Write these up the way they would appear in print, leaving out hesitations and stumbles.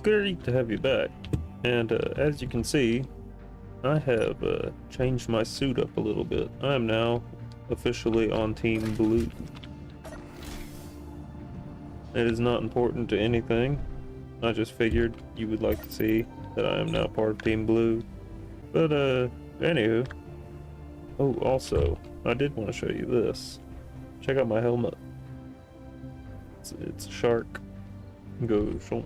great to have you back. And as you can see, I have changed my suit up a little bit. I am now officially on Team Blue. It is not important to anything. I just figured you would like to see that I am now part of Team Blue. But anywho. Oh, also, I did want to show you this. Check out my helmet. It's a shark. Go shoo.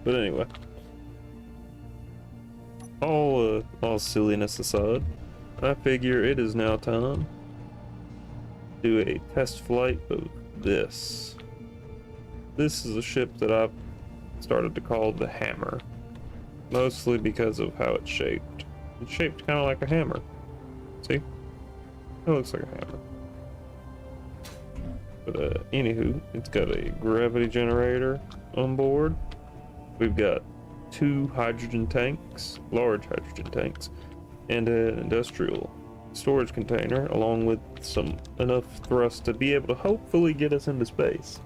But anyway, all silliness aside, I figure it is now time to do a test flight of this. This is a ship that I've started to call the Hammer, mostly because of how it's shaped. It's shaped kind of like a hammer. See? It looks like a hammer. But anywho, it's got a gravity generator on board. We've got 2 hydrogen tanks, large hydrogen tanks, and an industrial storage container, along with enough thrust to be able to hopefully get us into space.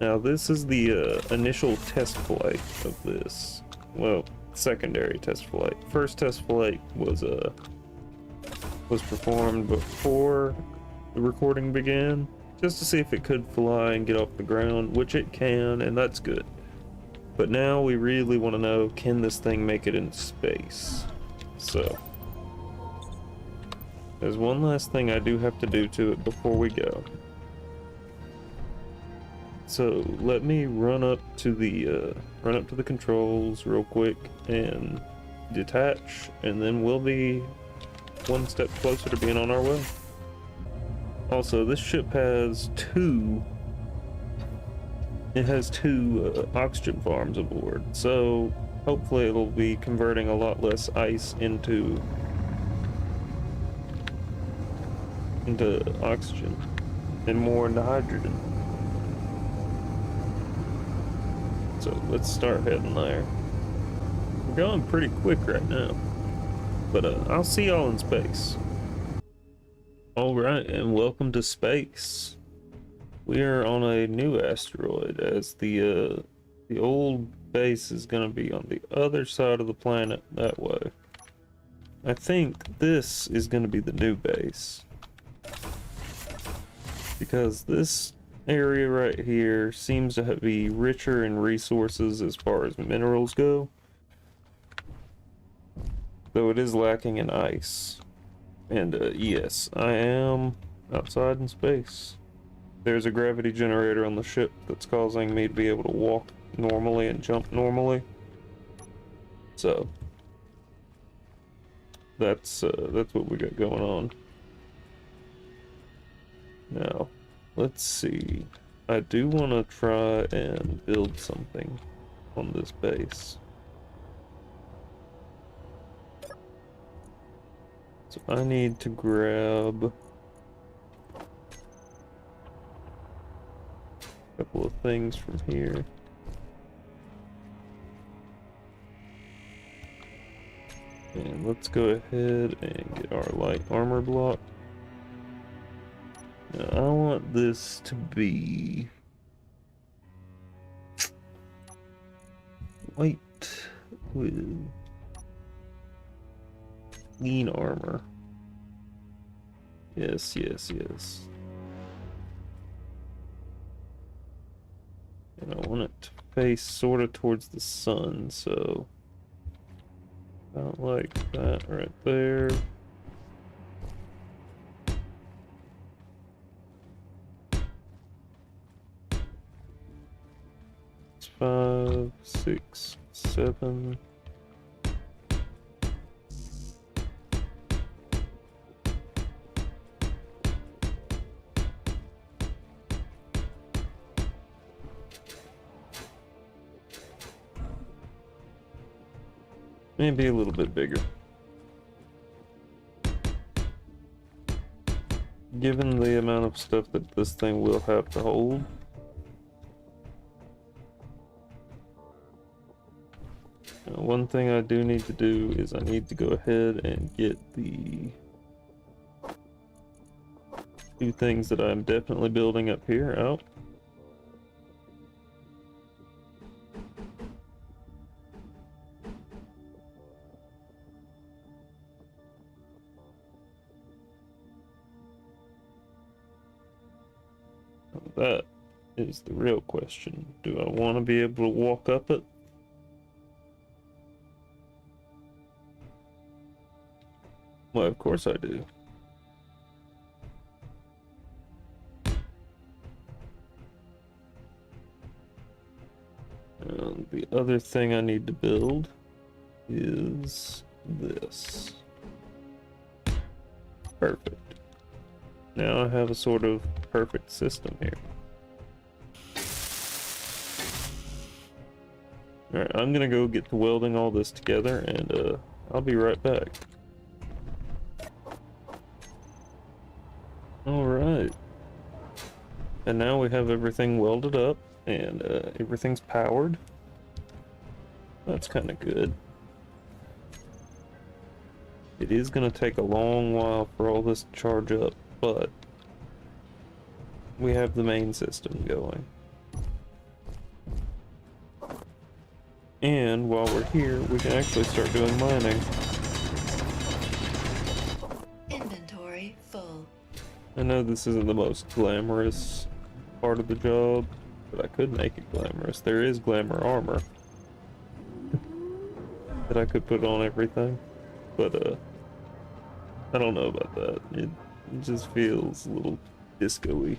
Now this is the initial test flight of this. Well, secondary test flight. First test flight was performed before the recording began, just to see if it could fly and get off the ground, which it can, and that's good. But now we really want to know, can this thing make it into space? So, there's one last thing I do have to do to it before we go. So let me run up to the controls real quick and detach, and then we'll be one step closer to being on our way. Also, this ship has two oxygen farms aboard, so hopefully it'll be converting a lot less ice into oxygen and more into hydrogen. So let's start heading there. We're going pretty quick right now, but I'll see y'all in space. All right, and welcome to space. We are on a new asteroid, as the old base is going to be on the other side of the planet that way. I think this is going to be the new base, because this area right here seems to be richer in resources as far as minerals go, though it is lacking in ice. And yes, I am outside in space. There's a gravity generator on the ship that's causing me to be able to walk normally and jump normally. So that's what we got going on. Now, let's see. I do want to try and build something on this base. So I need to grab a couple of things from here. And let's go ahead and get our light armor block. Now I want this to be white with clean armor. Yes, yes, yes. And I want it to face sort of towards the sun, so about like that right there. It's 5, 6, 7. Maybe a little bit bigger. Given the amount of stuff that this thing will have to hold. Now, one thing I do need to do is I need to go ahead and get the 2 things that I'm definitely building up here out. that is the real question. Do I want to be able to walk up it? Well, of course I do. And the other thing I need to build is this. Perfect. Now I have a sort of perfect system here. Alright, I'm gonna go get to welding all this together, and I'll be right back. Alright. And now we have everything welded up, and everything's powered. That's kind of good. It is gonna take a long while for all this to charge up, but we have the main system going. And while we're here, we can actually start doing mining. Inventory full. I know this isn't the most glamorous part of the job, but I could make it glamorous. There is glamour armor that I could put on everything, but I don't know about that. It just feels a little disco-y.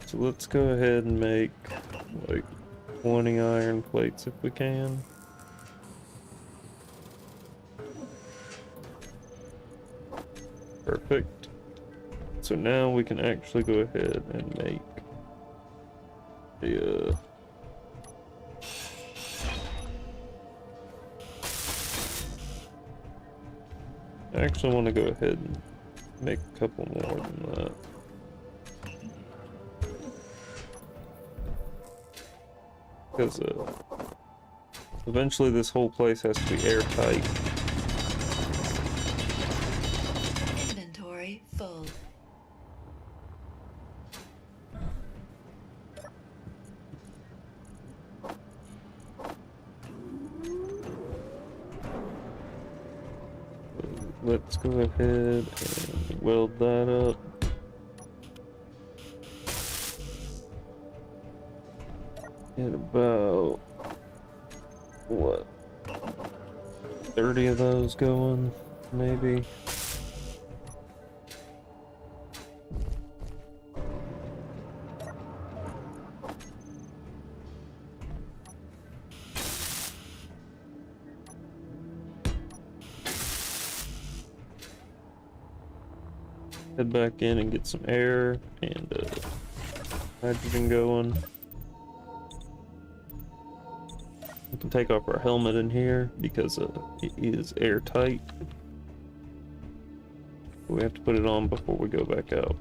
So let's go ahead and make like 20 iron plates if we can. Perfect. So now we can actually go ahead and make the I actually want to go ahead and make a couple more than that. Because eventually this whole place has to be airtight. Inventory full. Let's go ahead and weld that up. Get about, what, 30 of those going, maybe? Head back in and get some air and hydrogen going. We can take off our helmet in here because it is airtight. We have to put it on before we go back out.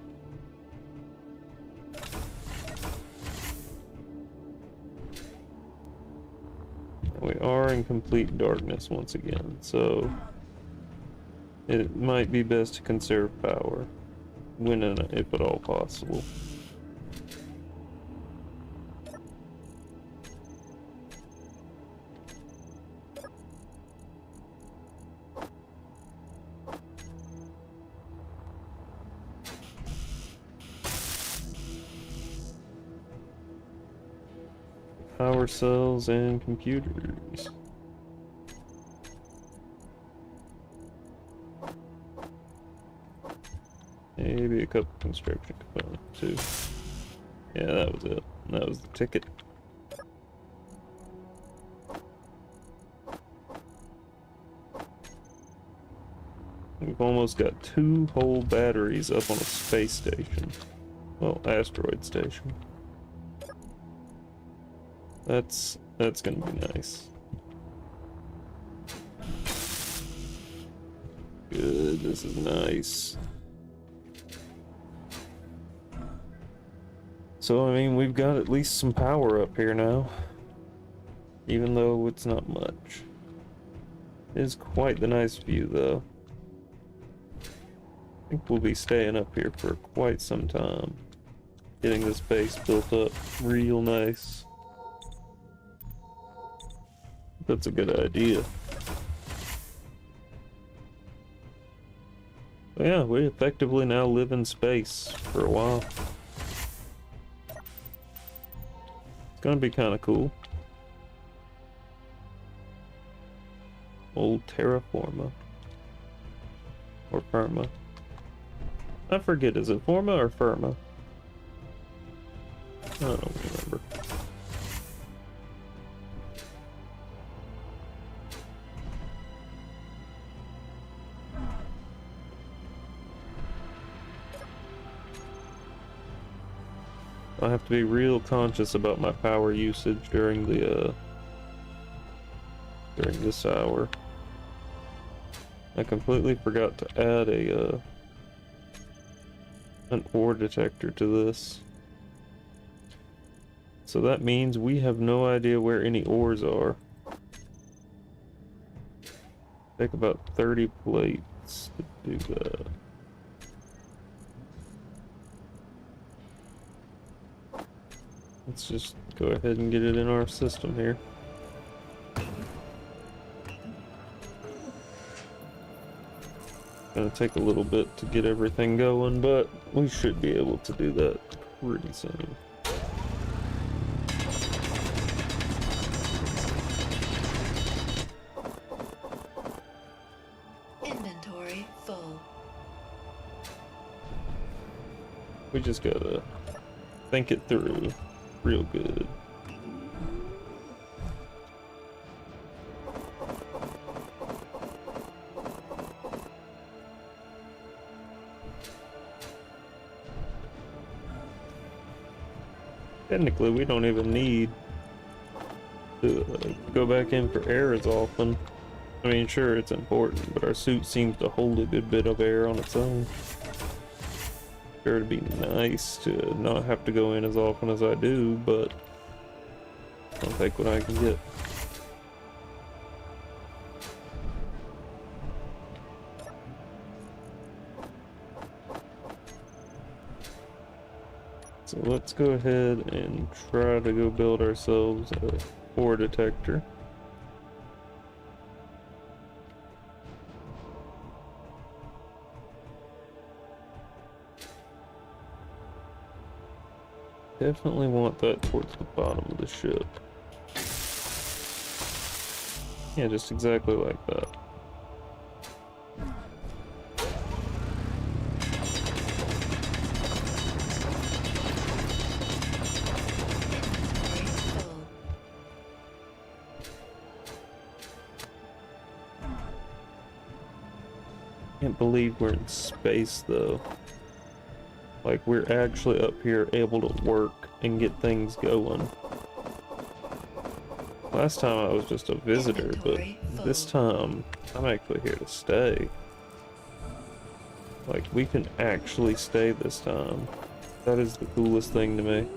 And we are in complete darkness once again, so it might be best to conserve power when and if at all possible. Power cells and computers. Maybe a couple construction components too. Yeah, that was it. That was the ticket. We've almost got 2 whole batteries up on a space station. Well, asteroid station. That's gonna be nice. Good, this is nice. So, I mean, we've got at least some power up here now. Even though it's not much. It is quite the nice view, though. I think we'll be staying up here for quite some time. Getting this base built up real nice. That's a good idea. But yeah, we effectively now live in space for a while. It's gonna be kind of cool. Old terraforma. Or firma. I forget, is it forma or firma? I don't remember. I have to be real conscious about my power usage during the during this hour. I completely forgot to add an ore detector to this. So that means we have no idea where any ores are. Take about 30 plates to do that. Let's just go ahead and get it in our system here. Gonna take a little bit to get everything going, but we should be able to do that pretty soon. Inventory full. We just gotta think it through real good. Technically, we don't even need to go back in for air as often. I mean, sure, it's important, but our suit seems to hold a good bit of air on its own. Sure, it'd be nice to not have to go in as often as I do, but I'll take what I can get. So let's go ahead and try to go build ourselves a ore detector. Definitely want that towards the bottom of the ship. Yeah, just exactly like that. Inventory full. Can't believe we're in space though. Like, we're actually up here able to work and get things going. Last time I was just a visitor, but this time I'm actually here to stay. Like, we can actually stay this time. That is the coolest thing to me.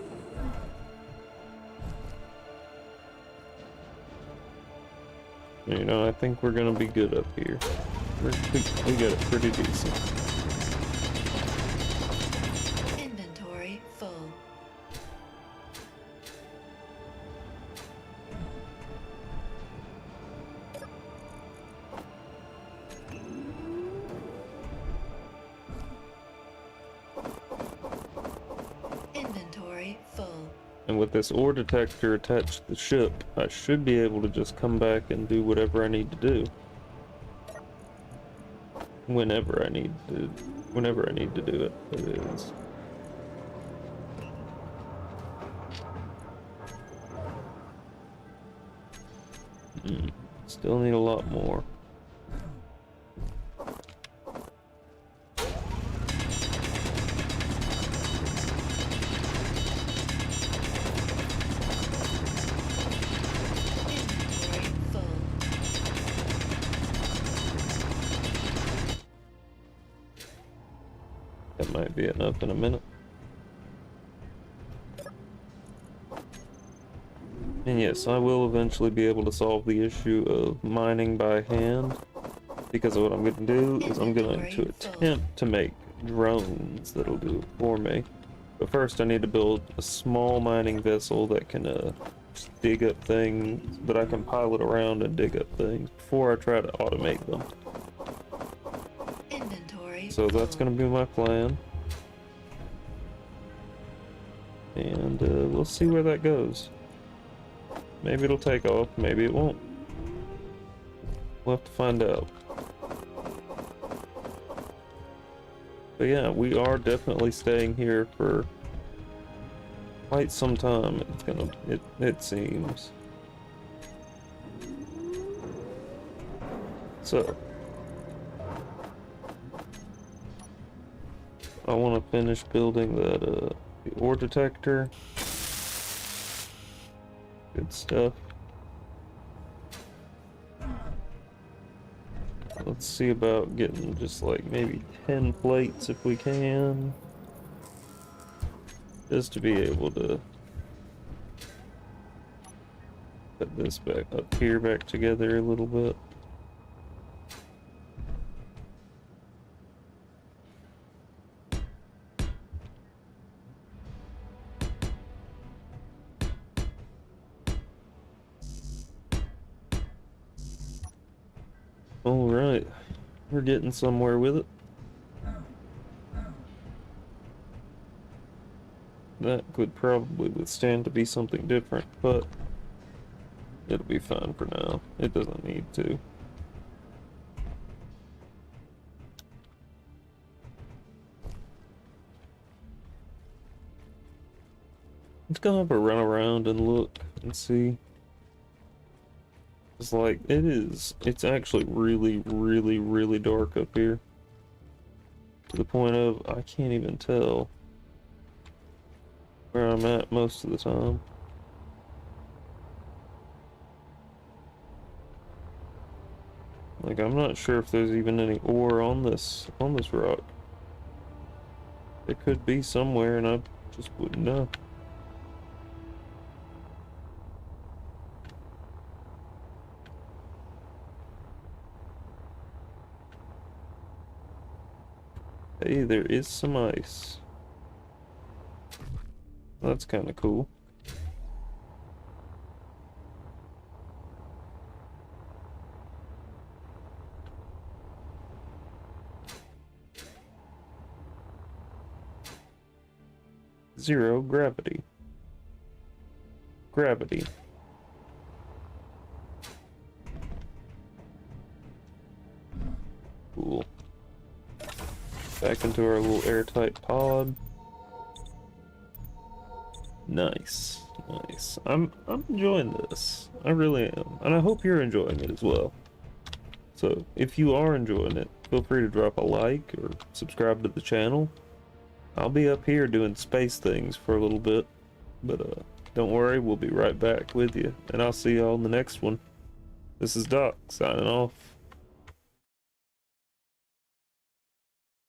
You know, I think we're gonna be good up here. We got it pretty decent. Inventory full. Inventory full. And with this ore detector attached to the ship, I should be able to just come back and do whatever I need to do. Whenever I need to do it, it is. Still need a lot more. Inventory full. That might be enough in a minute. And yes, I will eventually be able to solve the issue of mining by hand, because what I'm going to do is I'm going to attempt to make drones that'll do it for me. But first I need to build a small mining vessel that can just dig up things, that I can pilot around and dig up things before I try to automate them. Inventory So that's gonna be my plan. And we'll see where that goes. Maybe it'll take off, maybe it won't. We'll have to find out. But yeah, we are definitely staying here for quite some time. It seems. So I want to finish building that the ore detector. Good stuff. Let's see about getting just like maybe 10 plates if we can. Just to be able to put this back up here back together a little bit. All right, we're getting somewhere with it. That could probably withstand to be something different, but it'll be fine for now. It doesn't need to. Let's go have a run around and look and see. It's like, it's actually really dark up here. To the point of, I can't even tell where I'm at most of the time. Like, I'm not sure if there's even any ore on this rock. It could be somewhere and I just wouldn't know. Hey, there is some ice. That's kind of cool. Zero gravity. Gravity. Cool. Back into our little airtight pod. Nice, nice. I'm enjoying this. I really am, and I hope you're enjoying it as well. So if you are enjoying it, feel free to drop a like or subscribe to the channel. I'll be up here doing space things for a little bit, but don't worry, we'll be right back with you, and I'll see y'all in the next one. This is Doc signing off.